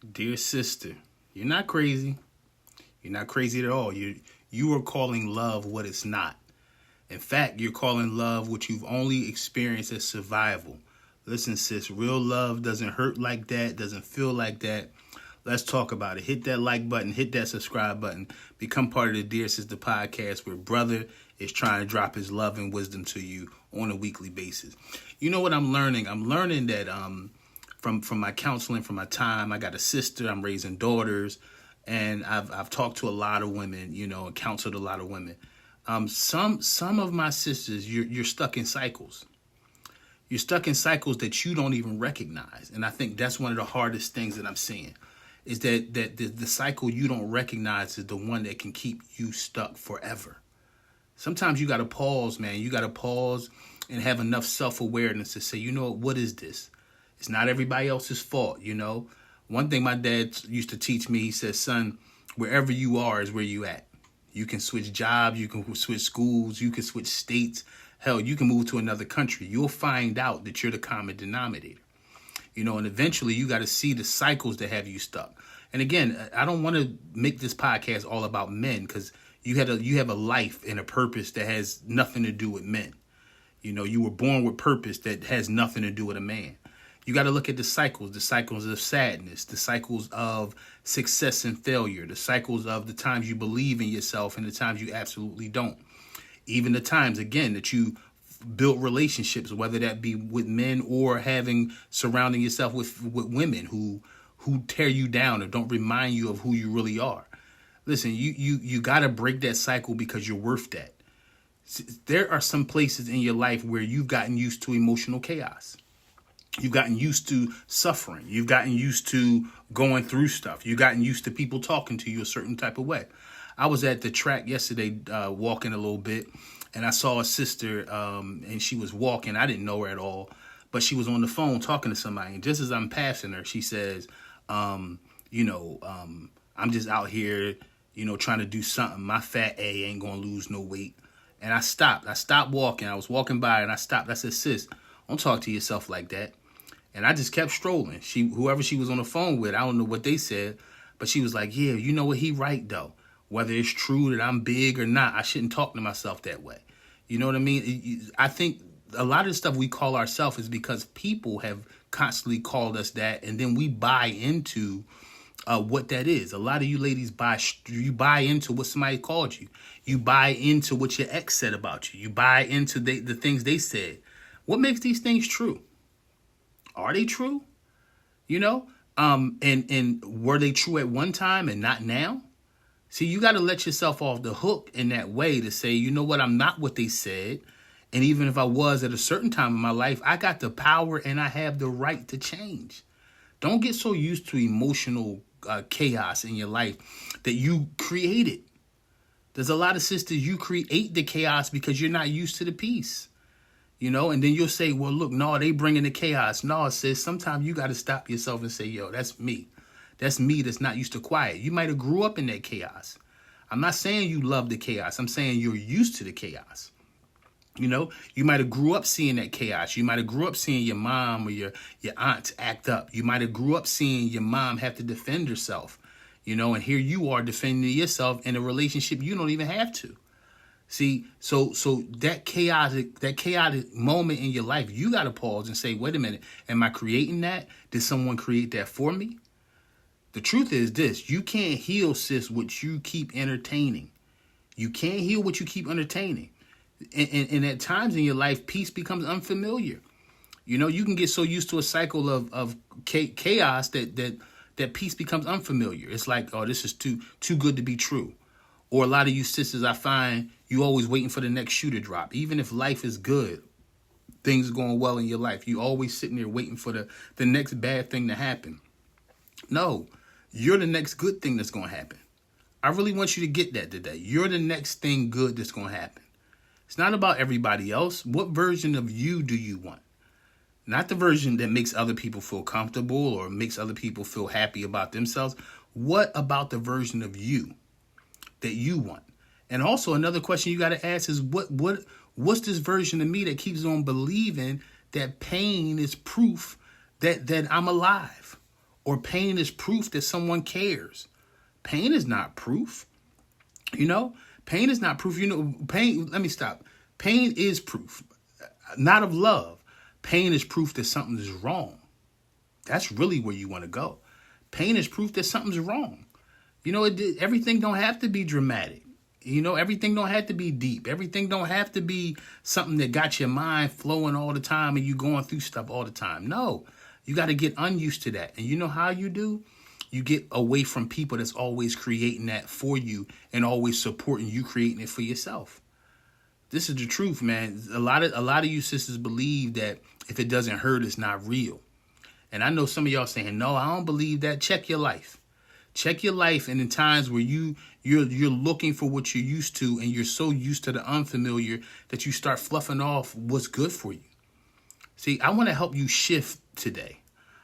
Dear sister, you're not crazy. You're not crazy at all. You are calling love what it's not. In fact, you're calling love what you've only experienced as survival. Listen, sis, real love doesn't hurt like that, doesn't feel like that. Let's talk about it. Hit that like button, hit that subscribe button. Become part of the Dear Sister podcast where brother is trying to drop his love and wisdom to you on a weekly basis. You know what I'm learning? I'm learning that from my counseling, from my time, I got a sister, I'm raising daughters, and I've talked to a lot of women, and counseled a lot of women. Some of my sisters, you're stuck in cycles. You're stuck in cycles that you don't even recognize. And I think that's one of the hardest things that I'm seeing is that the cycle you don't recognize is the one that can keep you stuck forever. Sometimes you got to pause, man. You got to pause and have enough self-awareness to say, what is this? It's not everybody else's fault, One thing my dad used to teach me, he said, son, wherever you are is where you at. You can switch jobs, you can switch schools, you can switch states. Hell, you can move to another country. You'll find out that you're the common denominator. And eventually you got to see the cycles that have you stuck. And again, I don't want to make this podcast all about men because you have a life and a purpose that has nothing to do with men. You were born with purpose that has nothing to do with a man. You got to look at the cycles of sadness, the cycles of success and failure, the cycles of the times you believe in yourself and the times you absolutely don't. Even the times, again, that you build relationships, whether that be with men or surrounding yourself with women who tear you down or don't remind you of who you really are. Listen, you got to break that cycle because you're worth that. There are some places in your life where you've gotten used to emotional chaos. You've gotten used to suffering. You've gotten used to going through stuff. You've gotten used to people talking to you a certain type of way. I was at the track yesterday walking a little bit, and I saw a sister, and she was walking. I didn't know her at all, but she was on the phone talking to somebody. And just as I'm passing her, she says, I'm just out here, trying to do something. My fat A ain't going to lose no weight. And I stopped. I stopped walking. I was walking by, and I stopped. I said, sis, don't talk to yourself like that. And I just kept strolling. Whoever she was on the phone with, I don't know what they said, but she was like, yeah, you know what, he right, though. Whether it's true that I'm big or not, I shouldn't talk to myself that way. You know what I mean? I think a lot of the stuff we call ourselves is because people have constantly called us that, and then we buy into what that is. A lot of you ladies buy into what somebody called you. You buy into what your ex said about you. You buy into the things they said. What makes these things true? Are they true? And were they true at one time and not now? See, you got to let yourself off the hook in that way to say, you know what, I'm not what they said. And even if I was at a certain time in my life, I got the power and I have the right to change. Don't get so used to emotional chaos in your life that you create it. There's a lot of sisters, you create the chaos because you're not used to the peace. And then you'll say, well, look, no, they bringing the chaos. No, it says sometimes you got to stop yourself and say, yo, that's me. That's me that's not used to quiet. You might have grew up in that chaos. I'm not saying you love the chaos. I'm saying you're used to the chaos. You might have grew up seeing that chaos. You might have grew up seeing your mom or your aunts act up. You might have grew up seeing your mom have to defend herself, and here you are defending yourself in a relationship you don't even have to. See, so that chaotic moment in your life, you got to pause and say, wait a minute, am I creating that? Did someone create that for me? The truth is this, you can't heal, sis, what you keep entertaining. You can't heal what you keep entertaining. And at times in your life, peace becomes unfamiliar. You can get so used to a cycle of chaos that peace becomes unfamiliar. It's like, oh, this is too good to be true. Or a lot of you sisters, I find you always waiting for the next shoe to drop. Even if life is good, things are going well in your life, you always sitting there waiting for the next bad thing to happen. No, you're the next good thing that's going to happen. I really want you to get that today. You're the next thing good that's going to happen. It's not about everybody else. What version of you do you want? Not the version that makes other people feel comfortable or makes other people feel happy about themselves. What about the version of you that you want? And also another question you got to ask is what's this version of me that keeps on believing that pain is proof that I'm alive? Or pain is proof that someone cares. Pain is not proof. Pain is not proof. Pain, let me stop. Pain is proof, not of love. Pain is proof that something is wrong. That's really where you want to go. Pain is proof that something's wrong. Everything don't have to be dramatic. Everything don't have to be deep. Everything don't have to be something that got your mind flowing all the time and you going through stuff all the time. No, you got to get unused to that. And you know how you do? You get away from people that's always creating that for you and always supporting you creating it for yourself. This is the truth, man. A lot of you sisters believe that if it doesn't hurt, it's not real. And I know some of y'all saying, no, I don't believe that. Check your life. Check your life. And in times where you're looking for what you're used to and you're so used to the unfamiliar that you start fluffing off what's good for you. See, I want to help you shift today.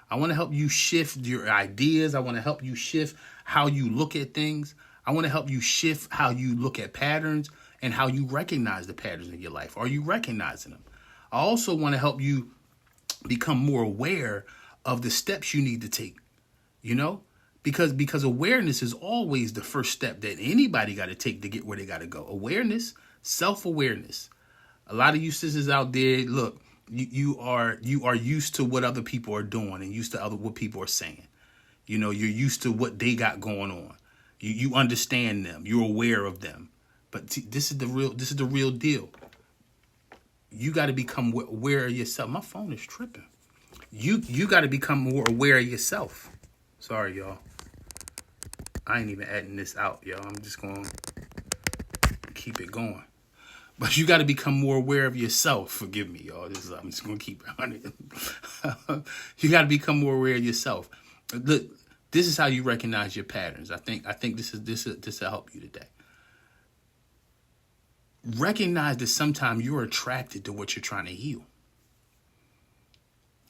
I want to help you shift your ideas. I want to help you shift how you look at things. I want to help you shift how you look at patterns and how you recognize the patterns in your life. Are you recognizing them? I also want to help you become more aware of the steps you need to take, because awareness is always the first step that anybody got to take to get where they got to go. Awareness, self-awareness. A lot of you sisters out there, look, you are used to what other people are doing and used to what people are saying. You're used to what they got going on. You understand them. You're aware of them. But this is the real deal. You got to become aware of yourself. My phone is tripping. You got to become more aware of yourself. Sorry, y'all. I ain't even adding this out, y'all. I'm just going to keep it going. But you got to become more aware of yourself. Forgive me, y'all. I'm just going to keep it on it. You got to become more aware of yourself. Look, this is how you recognize your patterns. I think this will help you today. Recognize that sometimes you're attracted to what you're trying to heal.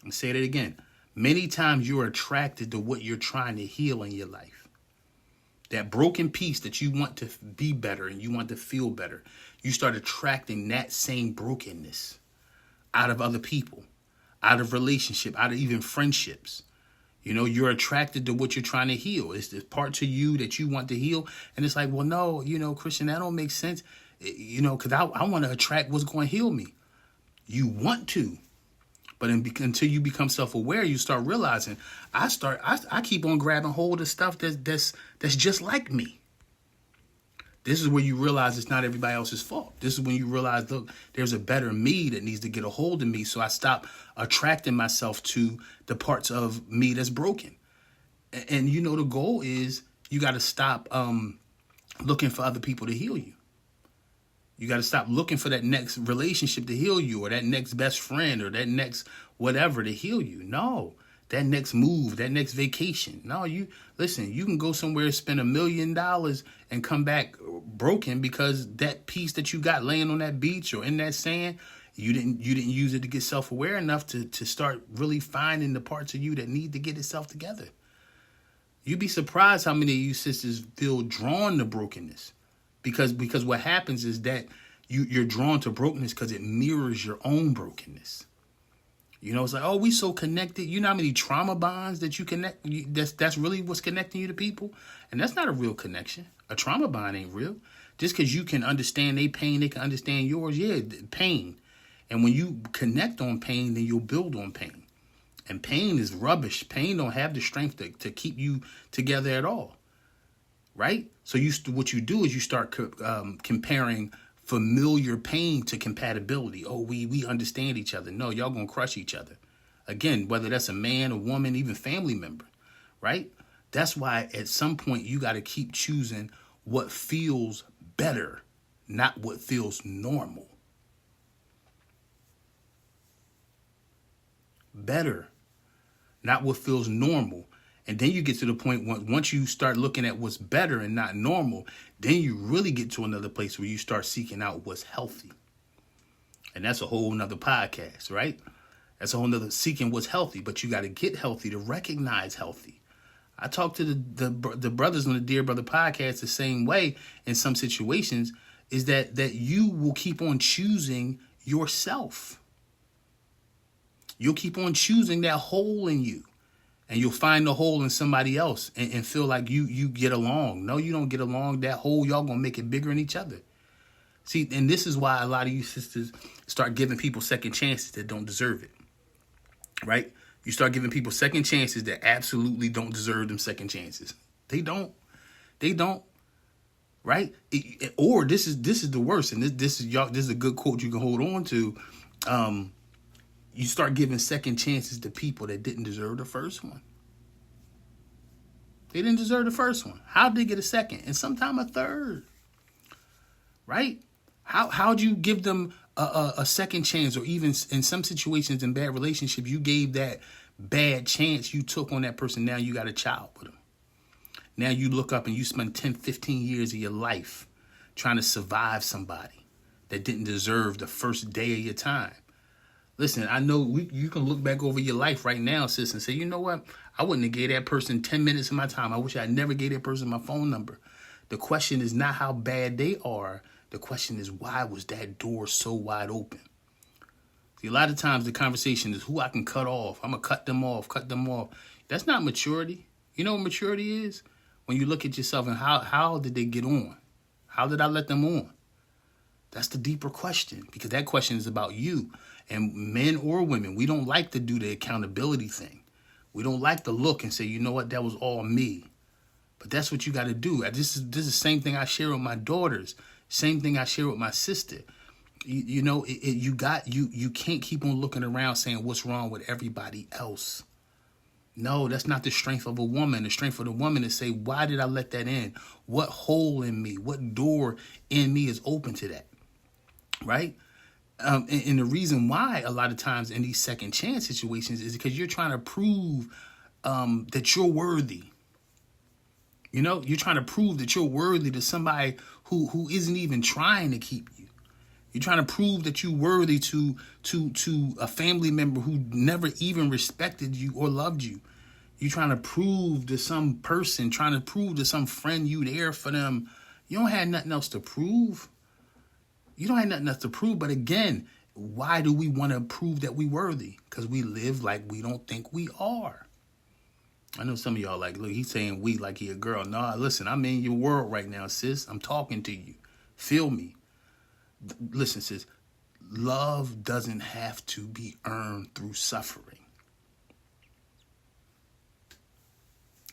I'll say that again. Many times you're attracted to what you're trying to heal in your life. That broken piece that you want to be better and you want to feel better. You start attracting that same brokenness out of other people, out of relationship, out of even friendships. You're attracted to what you're trying to heal. It's the parts of you that you want to heal. And it's like, well, no, Christian, that don't make sense. Because I want to attract what's going to heal me. You want to. But until you become self-aware, you start realizing I keep on grabbing hold of stuff that's just like me. This is where you realize it's not everybody else's fault. This is when you realize, look, there's a better me that needs to get a hold of me. So I stop attracting myself to the parts of me that's broken. And the goal is you got to stop looking for other people to heal you. You got to stop looking for that next relationship to heal you, or that next best friend, or that next whatever to heal you. No, that next move, that next vacation. No, you can go somewhere, spend $1 million and come back broken because that piece that you got laying on that beach or in that sand, you didn't use it to get self-aware enough to start really finding the parts of you that need to get itself together. You'd be surprised how many of you sisters feel drawn to brokenness. Because what happens is that you're drawn to brokenness because it mirrors your own brokenness. It's like, oh, we so connected. You know how many trauma bonds that you connect? That's really what's connecting you to people. And that's not a real connection. A trauma bond ain't real. Just because you can understand their pain, they can understand yours. Yeah, pain. And when you connect on pain, then you'll build on pain. And pain is rubbish. Pain don't have the strength to keep you together at all. Right? So what you do is you start comparing familiar pain to compatibility. Oh, we understand each other. No, y'all gonna crush each other. Again, whether that's a man, a woman, even family member, right? That's why at some point you got to keep choosing what feels better, not what feels normal. Better, not what feels normal. And then you get to the point once you start looking at what's better and not normal, then you really get to another place where you start seeking out what's healthy. And that's a whole nother podcast, right? That's a whole nother seeking what's healthy, but you got to get healthy to recognize healthy. I talk to the brothers on the Dear Brother podcast the same way in some situations, is that you will keep on choosing yourself. You'll keep on choosing that hole in you. And you'll find the hole in somebody else and feel like you get along. No, you don't get along. That hole, y'all gonna make it bigger in each other. See, and this is why a lot of you sisters start giving people second chances that don't deserve it, right? You start giving people second chances that absolutely don't deserve them second chances. They don't, right? Or this is the worst, and this is a good quote you can hold on to. You start giving second chances to people that didn't deserve the first one. They didn't deserve the first one. How'd they get a second? And sometime a third, right? How'd you give them a second chance? Or even in some situations in bad relationships, you gave that bad chance you took on that person. Now you got a child with them. Now you look up and you spend 10, 15 years of your life trying to survive somebody that didn't deserve the first day of your time. Listen, I know you can look back over your life right now, sis, and say, you know what? I wouldn't have gave that person 10 minutes of my time. I wish I never gave that person my phone number. The question is not how bad they are. The question is, why was that door so wide open? See, a lot of times the conversation is who I can cut off. I'm going to cut them off. That's not maturity. You know what maturity is? When you look at yourself and how did they get on? How did I let them on? That's the deeper question, because that question is about you. And men or women, we don't like to do the accountability thing. We don't like to look and say, you know what, that was all me. But that's what you got to do. This is the same thing I share with my daughters. Same thing I share with my sister. You can't keep on looking around saying what's wrong with everybody else. No, that's not the strength of a woman. The strength of the woman is say, why did I let that in? What hole in me? What door in me is open to that? Right? And the reason why a lot of times in these second chance situations is because you're trying to prove that you're worthy. You know, you're trying to prove that you're worthy to somebody who isn't even trying to keep you. You're trying to prove that you're worthy to a family member who never even respected you or loved you. You're trying to prove to some person, trying to prove to some friend you there for them. You don't have nothing else to prove. You don't have nothing else to prove. But again, why do we want to prove that we're worthy? Because we live like we don't think we are. I know some of y'all like, look, he's saying we like he a girl. No, listen, I'm in your world right now, sis. I'm talking to you. Feel me. Listen, sis. Love doesn't have to be earned through suffering.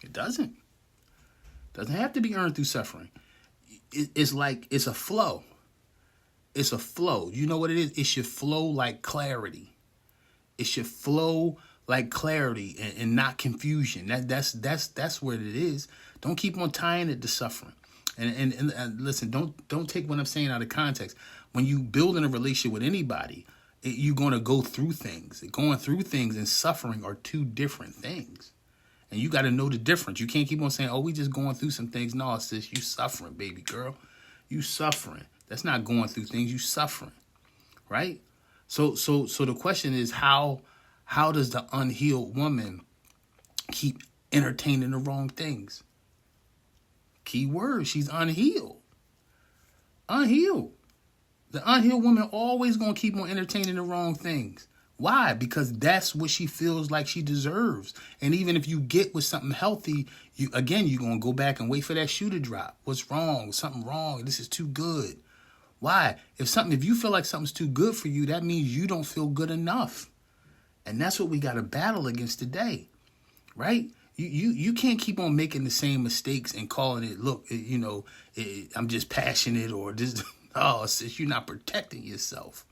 It doesn't. It doesn't have to be earned through suffering. It's like it's a flow. It's a flow. You know what it is? It should flow like clarity. It should flow like clarity and not confusion. That's what it is. Don't keep on tying it to suffering. And listen, don't take what I'm saying out of context. When you build in a relationship with anybody, you're going to go through things. Going through things and suffering are two different things. And you got to know the difference. You can't keep on saying, oh, we just going through some things. No, sis, you suffering, baby girl. You suffering. That's not going through things. You suffering, right? So the question is, how does the unhealed woman keep entertaining the wrong things? Key word, she's unhealed. Unhealed. The unhealed woman always going to keep on entertaining the wrong things. Why? Because that's what she feels like she deserves. And even if you get with something healthy, you're going to go back and wait for that shoe to drop. What's wrong? Something wrong. This is too good. Why? If you feel like something's too good for you, that means you don't feel good enough. And that's what we got to battle against today, right? You can't keep on making the same mistakes and calling it, look, I'm just passionate or this. Oh, sis, you're not protecting yourself.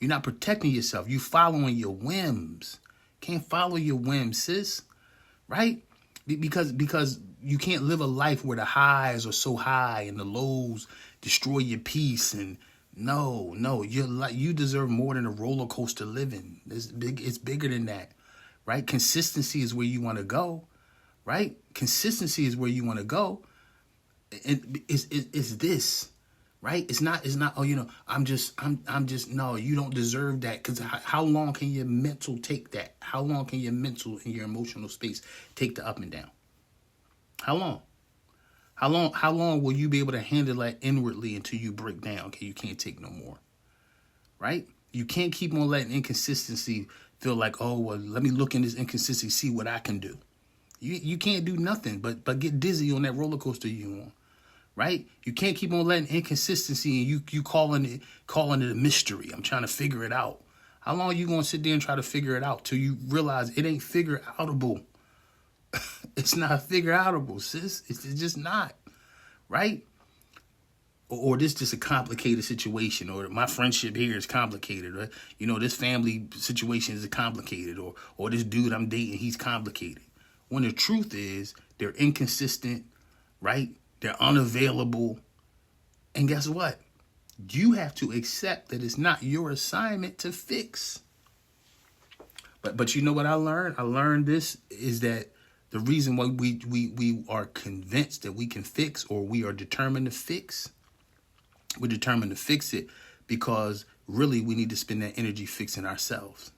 You're not protecting yourself. You following your whims. Can't follow your whims, sis, right? Because you can't live a life where the highs are so high and the lows destroy your peace. And no, you deserve more than a roller coaster living. It's bigger than that, right? Consistency is where you want to go, right? Consistency is where you want to go. And it's this, right? It's not, oh, I'm just, no, you don't deserve that. Because how long can your mental take that? How long can your mental and your emotional space take the up and down? How long? How long will you be able to handle that inwardly until you break down? Okay, you can't take no more, right? You can't keep on letting inconsistency feel like, oh, well, let me look in this inconsistency, see what I can do. You can't do nothing but get dizzy on that roller coaster you on. Right? You can't keep on letting inconsistency and you calling it a mystery. I'm trying to figure it out. How long are you gonna sit there and try to figure it out till you realize it ain't figure outable? It's not figure outable, sis. It's just not. Right? Or this just a complicated situation, or my friendship here is complicated, or this family situation is complicated, or this dude I'm dating, he's complicated. When the truth is they're inconsistent, right? They're unavailable. And guess what? You have to accept that it's not your assignment to fix. But you know what I learned? I learned this is that the reason why we are convinced that we can fix, or we are determined to fix, we're determined to fix it because really we need to spend that energy fixing ourselves,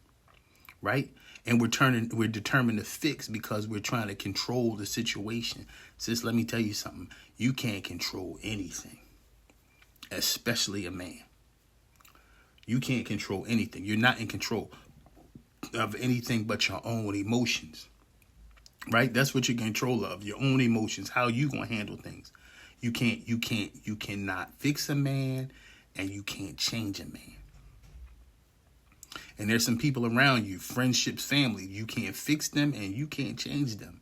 right? And we're determined to fix because we're trying to control the situation. Sis, let me tell you something. You can't control anything, especially a man. You can't control anything. You're not in control of anything but your own emotions, right? That's what you're in control of, your own emotions, how you gonna handle things. You cannot fix a man, and you can't change a man. And there's some people around you, friendships, family, you can't fix them and you can't change them,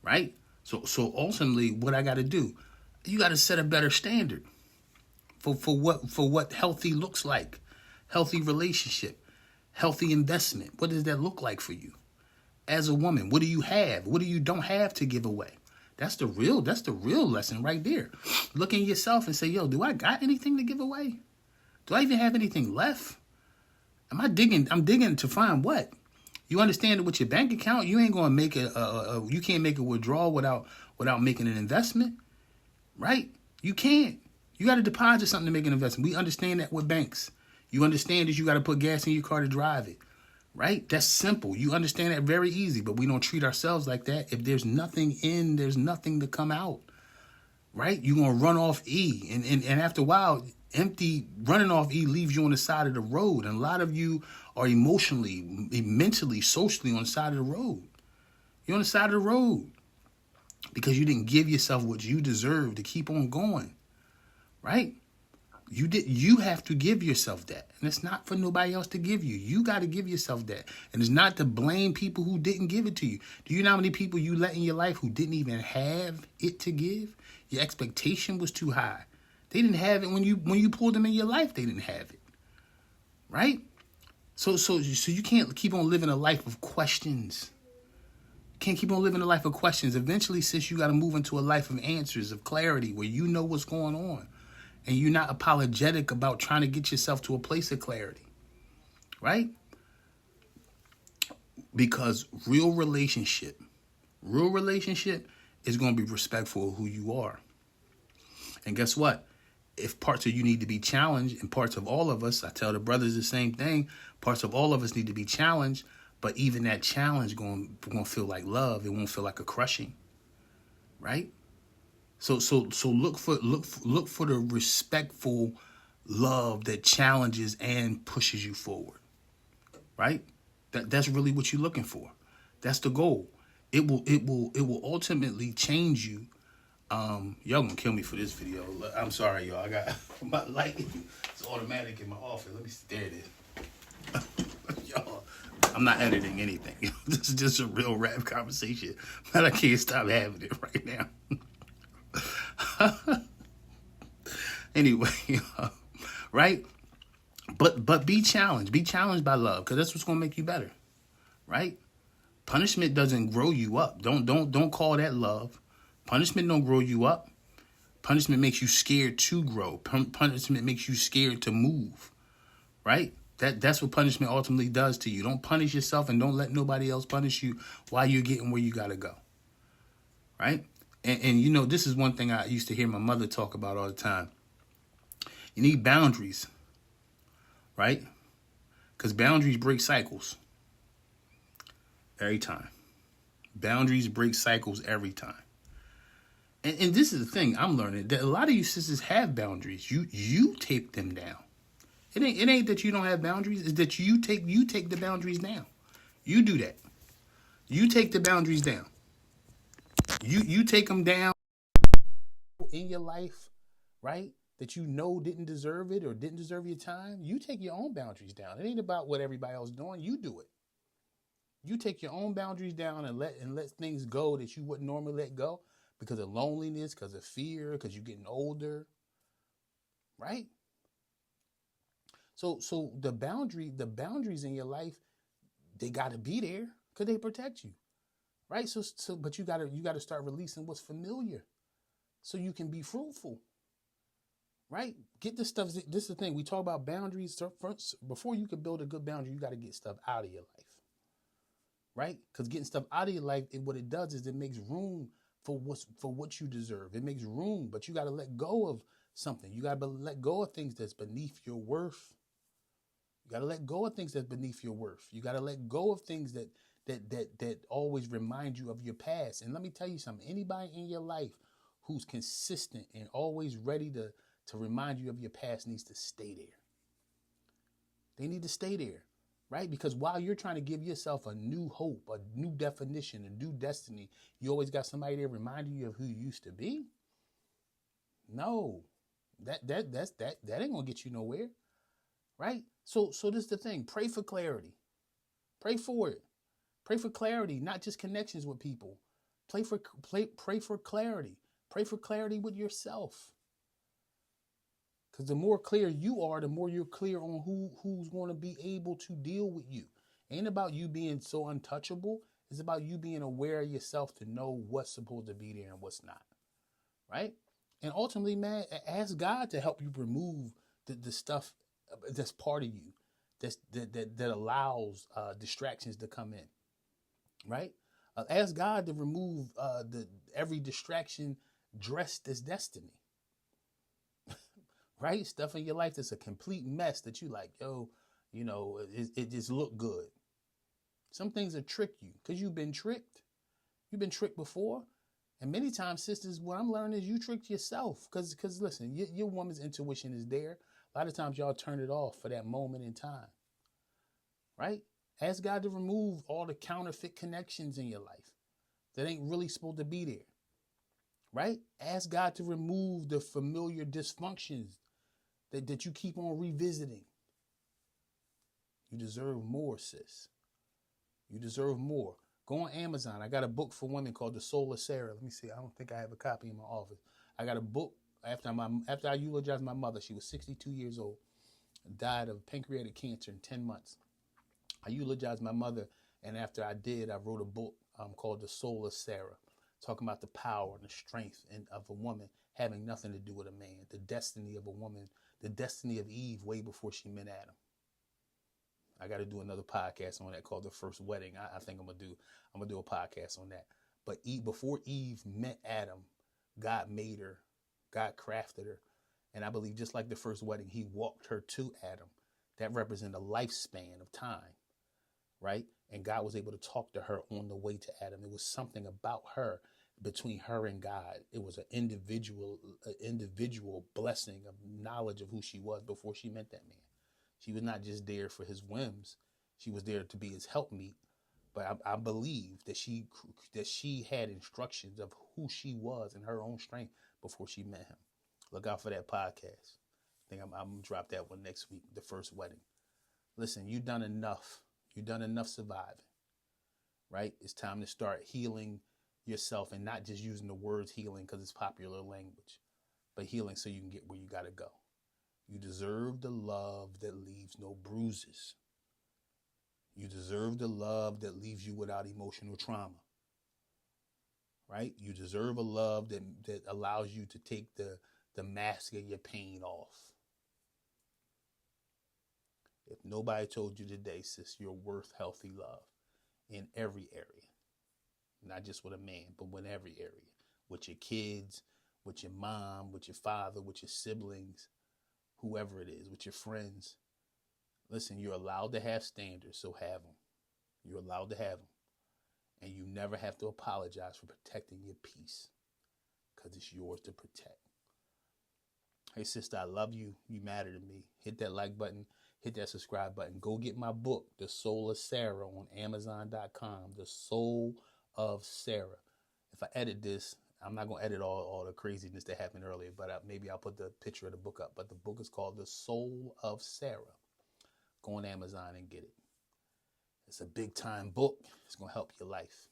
right? So ultimately, what I got to do, you got to set a better standard for what healthy looks like, healthy relationship, healthy investment. What does that look like for you as a woman? What do you have? What do you don't have to give away? That's the real lesson right there. Look in yourself and say, yo, do I got anything to give away? Do I even have anything left? I'm digging to find what? You understand that with your bank account, you ain't gonna make you can't make a withdrawal without making an investment, right? You can't. You got to deposit something to make an investment. We understand that with banks. You understand that you got to put gas in your car to drive it, right? That's simple. You understand that very easy, but we don't treat ourselves like that. If there's nothing in, there's nothing to come out, right? You're gonna run off E, and after a while, running off E leaves you on the side of the road. And a lot of you are emotionally, mentally, socially on the side of the road. You're on the side of the road because you didn't give yourself what you deserve to keep on going, right? You have to give yourself that. And it's not for nobody else to give you. You got to give yourself that. And it's not to blame people who didn't give it to you. Do you know how many people you let in your life who didn't even have it to give? Your expectation was too high. They didn't have it when you pulled them in your life. They didn't have it, right? So you can't keep on living a life of questions. You can't keep on living a life of questions. Eventually, sis, you got to move into a life of answers, of clarity, where you know what's going on, and you're not apologetic about trying to get yourself to a place of clarity, right? Because real relationship is going to be respectful of who you are. And guess what? If parts of you need to be challenged, and parts of all of us, I tell the brothers the same thing, parts of all of us need to be challenged, but even that challenge going to feel like love. It won't feel like a crushing, right? So look for the respectful love that challenges and pushes you forward, right? That's really what you're looking for. That's the goal. It will ultimately change you. Y'all gonna kill me for this video. I'm sorry, y'all. I got my light. It's automatic in my office. Let me see. There it is. Y'all, I'm not editing anything. This is just a real rap conversation, but I can't stop having it right now. Anyway, right? But be challenged. Be challenged by love, because that's what's gonna make you better, right? Punishment doesn't grow you up. Don't call that love. Punishment don't grow you up. Punishment makes you scared to grow. Punishment makes you scared to move, right? That's what punishment ultimately does to you. Don't punish yourself, and don't let nobody else punish you while you're getting where you got to go, right? And this is one thing I used to hear my mother talk about all the time. You need boundaries, right? Because boundaries break cycles every time. Boundaries break cycles every time. And this is the thing I'm learning, that a lot of you sisters have boundaries. You take them down. It ain't that you don't have boundaries. It's that you take the boundaries down. You do that. You take the boundaries down. You take them down in your life, right? That you know didn't deserve it or didn't deserve your time. You take your own boundaries down. It ain't about what everybody else is doing. You do it. You take your own boundaries down and let things go that you wouldn't normally let go because of loneliness, because of fear, because you're getting older, right? So the boundaries in your life, they got to be there because they protect you, right? But you gotta start releasing what's familiar so you can be fruitful, right? Get this stuff. This is the thing we talk about boundaries. First, before you can build a good boundary, you got to get stuff out of your life, right? Because getting stuff out of your life, what it does is it makes room for what you deserve. It makes room, but you got to let go of something. You got to let go of things that's beneath your worth. You got to let go of things that's beneath your worth. You got to let go of things that always remind you of your past. And let me tell you something. Anybody in your life who's consistent and always ready to remind you of your past needs to stay there. They need to stay there, right? Because while you're trying to give yourself a new hope, a new definition, a new destiny, you always got somebody there reminding you of who you used to be. No, that ain't gonna get you nowhere, right? So this is the thing. Pray for clarity. Pray for it. Pray for clarity, not just connections with people. Pray for clarity. Pray for clarity with yourself. Because the more clear you are, the more you're clear on who's going to be able to deal with you. It ain't about you being so untouchable. It's about you being aware of yourself to know what's supposed to be there and what's not. Right? And ultimately, man, ask God to help you remove the stuff that's part of you that allows distractions to come in. Right? Ask God to remove every distraction dressed as destiny. Right? Stuff in your life that's a complete mess that you like, it just look good. Some things will trick you because you've been tricked. You've been tricked before. And many times, sisters, what I'm learning is you tricked yourself. Because listen, your woman's intuition is there. A lot of times y'all turn it off for that moment in time. Right? Ask God to remove all the counterfeit connections in your life that ain't really supposed to be there. Right? Ask God to remove the familiar dysfunctions that you keep on revisiting. You deserve more, sis. You deserve more. Go on Amazon. I got a book for women called The Soul of Sarah. Let me see. I don't think I have a copy in my office. I got a book after I eulogized my mother. She was 62 years old. Died of pancreatic cancer in 10 months. I eulogized my mother, and after I did, I wrote a book called The Soul of Sarah, talking about the power and the strength of a woman having nothing to do with a man, the destiny of a woman, the destiny of Eve way before she met Adam. I got to do another podcast on that called The First Wedding. I think I'm gonna do a podcast on that. But before Eve met Adam, God made her, God crafted her, and I believe just like the first wedding, He walked her to Adam. That represents a lifespan of time, right? And God was able to talk to her on the way to Adam. It was something about her, between her and God. It was an individual blessing of knowledge of who she was before she met that man. She was not just there for his whims. She was there to be his helpmeet. But I believe that she had instructions of who she was in her own strength before she met him. Look out for that podcast. I think I'm going to drop that one next week, The First Wedding. Listen, you've done enough. You've done enough surviving, right? It's time to start healing yourself and not just using the words healing because it's popular language, but healing so you can get where you got to go. You deserve the love that leaves no bruises. You deserve the love that leaves you without emotional trauma, right? You deserve a love that allows you to take the mask of your pain off. If nobody told you today, sis, you're worth healthy love in every area, not just with a man, but with every area, with your kids, with your mom, with your father, with your siblings, whoever it is, with your friends. Listen, you're allowed to have standards, so have them. You're allowed to have them. And you never have to apologize for protecting your peace because it's yours to protect. Hey, sister, I love you. You matter to me. Hit that like button. Hit that subscribe button. Go get my book, The Soul of Sarah, on Amazon.com. The Soul of Sarah. If I edit this, I'm not going to edit all the craziness that happened earlier, but maybe I'll put the picture of the book up. But the book is called The Soul of Sarah. Go on Amazon and get it. It's a big time book. It's going to help your life.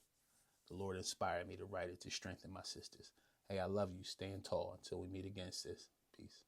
The Lord inspired me to write it to strengthen my sisters. Hey, I love you. Stand tall until we meet again, sis. Peace.